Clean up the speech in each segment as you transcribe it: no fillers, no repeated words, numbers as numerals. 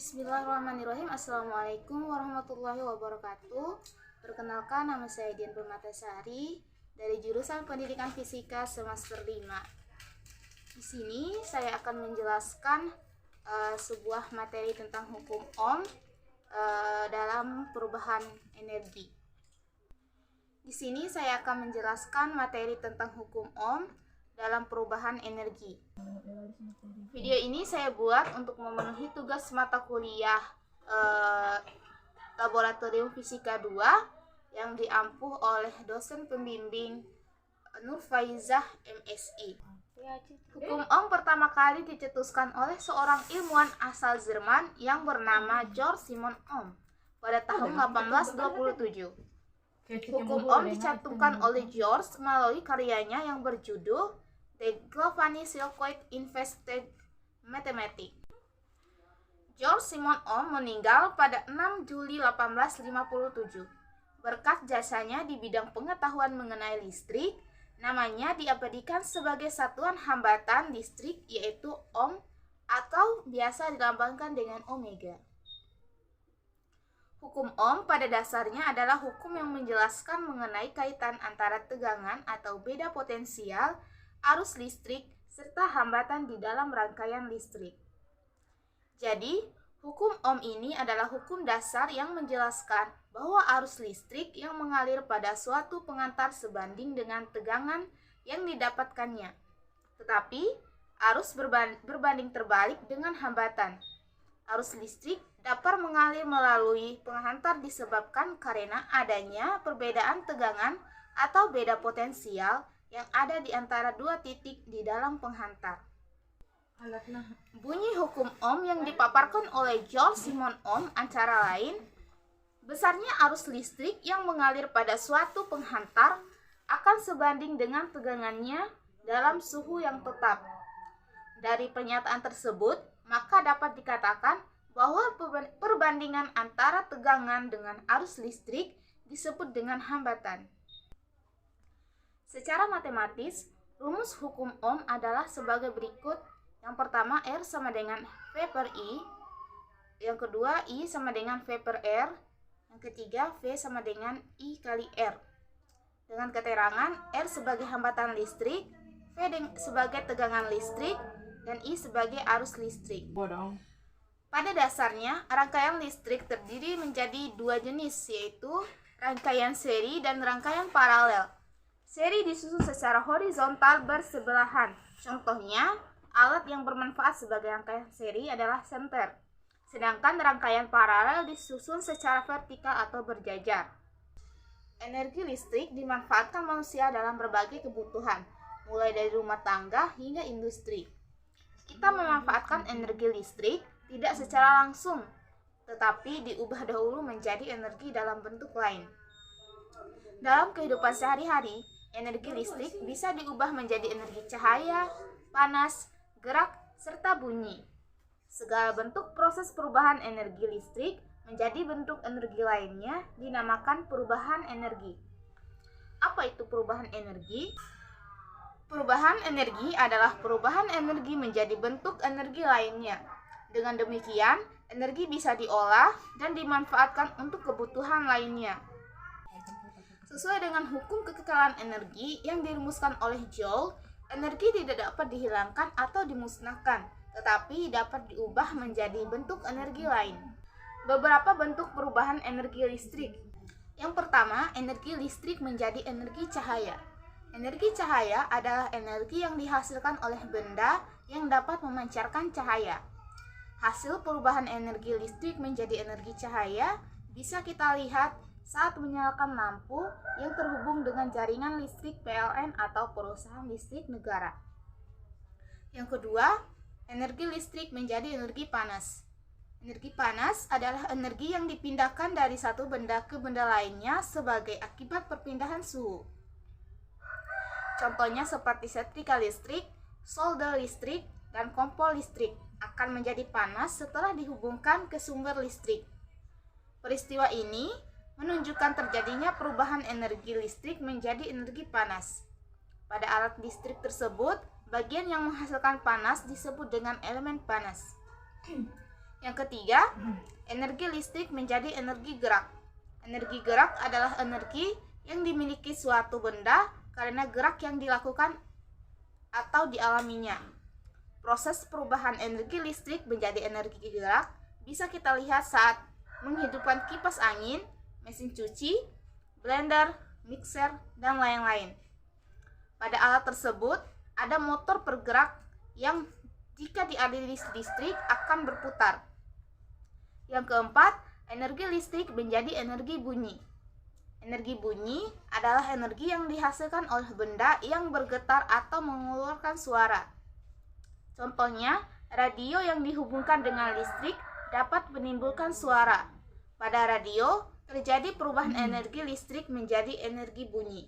Bismillahirrahmanirrahim. Assalamualaikum warahmatullahi wabarakatuh. Perkenalkan, nama saya Dian Permatasari dari jurusan Pendidikan Fisika semester 5. Di sini saya akan menjelaskan sebuah materi tentang hukum Ohm dalam perubahan energi. Di sini saya akan menjelaskan materi tentang hukum Ohm dalam perubahan energi. Video ini saya buat untuk memenuhi tugas mata kuliah Laboratorium Fisika 2 yang diampuh oleh dosen pembimbing Nur Faizah MSI. Hukum Ohm pertama kali dicetuskan oleh seorang ilmuwan asal Jerman yang bernama Georg Simon Ohm pada tahun 1827. Hukum Ohm dicantumkan oleh George melalui karyanya yang berjudul The Galvanic Circuit Invested Mathematics. Georg Simon Ohm meninggal pada 6 Juli 1857. Berkat jasanya di bidang pengetahuan mengenai listrik, namanya diabadikan sebagai satuan hambatan listrik yaitu Ohm atau biasa dilambangkan dengan omega. Hukum Ohm pada dasarnya adalah hukum yang menjelaskan mengenai kaitan antara tegangan atau beda potensial, arus listrik, serta hambatan di dalam rangkaian listrik. Jadi, hukum Ohm ini adalah hukum dasar yang menjelaskan bahwa arus listrik yang mengalir pada suatu pengantar sebanding dengan tegangan yang didapatkannya. Tetapi, arus berbanding terbalik dengan hambatan. Arus listrik dapat mengalir melalui penghantar disebabkan karena adanya perbedaan tegangan atau beda potensial yang ada di antara dua titik di dalam penghantar. Bunyi hukum Ohm yang dipaparkan oleh Georg Simon Ohm antara lain, besarnya arus listrik yang mengalir pada suatu penghantar akan sebanding dengan tegangannya dalam suhu yang tetap. Dari pernyataan tersebut, maka dapat dikatakan bahwa perbandingan antara tegangan dengan arus listrik disebut dengan hambatan. Secara matematis, rumus hukum Ohm adalah sebagai berikut. Yang pertama, R sama dengan V per I. Yang kedua, I sama dengan V per R. Yang ketiga, V sama dengan I kali R. Dengan keterangan R sebagai hambatan listrik, V sebagai tegangan listrik, dan I sebagai arus listrik. Pada dasarnya, rangkaian listrik terdiri menjadi dua jenis, yaitu rangkaian seri dan rangkaian paralel. Seri disusun secara horizontal bersebelahan. Contohnya, alat yang bermanfaat sebagai rangkaian seri adalah senter. Sedangkan rangkaian paralel disusun secara vertikal atau berjajar. Energi listrik dimanfaatkan manusia dalam berbagai kebutuhan, mulai dari rumah tangga hingga industri. Kita memanfaatkan energi listrik tidak secara langsung, tetapi diubah dahulu menjadi energi dalam bentuk lain. Dalam kehidupan sehari-hari, energi listrik bisa diubah menjadi energi cahaya, panas, gerak, serta bunyi. Segala bentuk proses perubahan energi listrik menjadi bentuk energi lainnya dinamakan perubahan energi. Apa itu perubahan energi? Perubahan energi adalah perubahan energi menjadi bentuk energi lainnya. Dengan demikian, energi bisa diolah dan dimanfaatkan untuk kebutuhan lainnya. Sesuai dengan hukum kekekalan energi yang dirumuskan oleh Joule, energi tidak dapat dihilangkan atau dimusnahkan, tetapi dapat diubah menjadi bentuk energi lain. Beberapa bentuk perubahan energi listrik. Yang pertama, energi listrik menjadi energi cahaya. Energi cahaya adalah energi yang dihasilkan oleh benda yang dapat memancarkan cahaya. Hasil perubahan energi listrik menjadi energi cahaya bisa kita lihat saat menyalakan lampu yang terhubung dengan jaringan listrik PLN atau perusahaan listrik negara. Yang kedua, energi listrik menjadi energi panas. Energi panas adalah energi yang dipindahkan dari satu benda ke benda lainnya sebagai akibat perpindahan suhu. Contohnya seperti setrika listrik, solder listrik, dan kompor listrik akan menjadi panas setelah dihubungkan ke sumber listrik. Peristiwa ini menunjukkan terjadinya perubahan energi listrik menjadi energi panas. Pada alat listrik tersebut, bagian yang menghasilkan panas disebut dengan elemen panas. Yang ketiga, energi listrik menjadi energi gerak. Energi gerak adalah energi yang dimiliki suatu benda karena gerak yang dilakukan atau dialaminya. Proses perubahan energi listrik menjadi energi gerak bisa kita lihat saat menghidupkan kipas angin, mesin cuci, blender, mixer, dan lain-lain. Pada alat tersebut ada motor bergerak yang jika dialiri listrik akan berputar. Yang keempat, energi listrik menjadi energi bunyi. Energi bunyi adalah energi yang dihasilkan oleh benda yang bergetar atau mengeluarkan suara. Contohnya, radio yang dihubungkan dengan listrik dapat menimbulkan suara. Pada radio, terjadi perubahan energi listrik menjadi energi bunyi.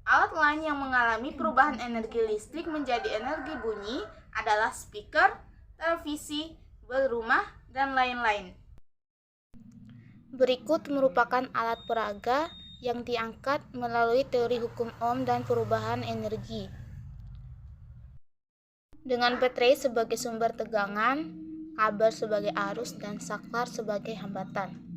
Alat lain yang mengalami perubahan energi listrik menjadi energi bunyi adalah speaker, televisi, bel rumah, dan lain-lain. Berikut merupakan alat peraga yang diangkat melalui teori hukum Ohm dan perubahan energi. Dengan baterai sebagai sumber tegangan, kabel sebagai arus, dan saklar sebagai hambatan.